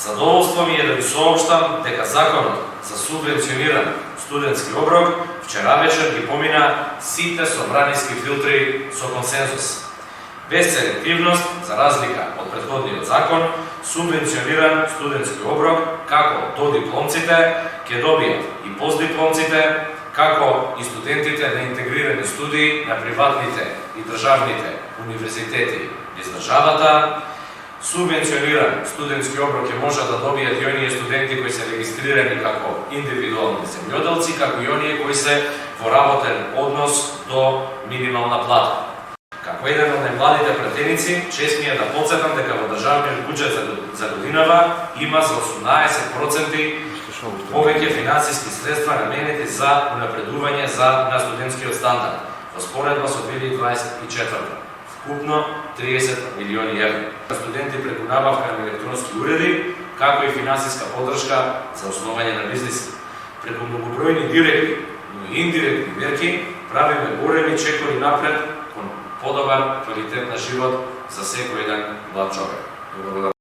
Задоволство ми е да ви соопштам дека законот за субвенциониран студентски оброк вчера вечер ги помина сите собраниски филтри со консензус. Без селективност, за разлика од претходниот закон, субвенциониран студентски оброк, како додипломците, ќе добијат и постдипломците, како и студентите на интегрирани студии на приватните и државните универзитети низ државата. Субвенциониран студентски оброк ќе може да добијат и оние студенти кои се регистрирани како индивидуални земјоделци, како и оние кои се во работен однос до минимална плата. Како еден од најмладите пратеници, чест ми е да потсетам дека во државниот буџет за годинава има за 18% повеќе финансиски средства наменети за унапредување на студентскиот стандард во споредба со 2024. Вкупно 30 милиони евра. Студенти преку набавка на електронски уреди, како и финансиска поддршка за основање на бизниси. Преку многобројни директни, но и индиректни мерки, правиме големи чекори напред кон подобар квалитет на живот за секој еден млад човек. Благодарам.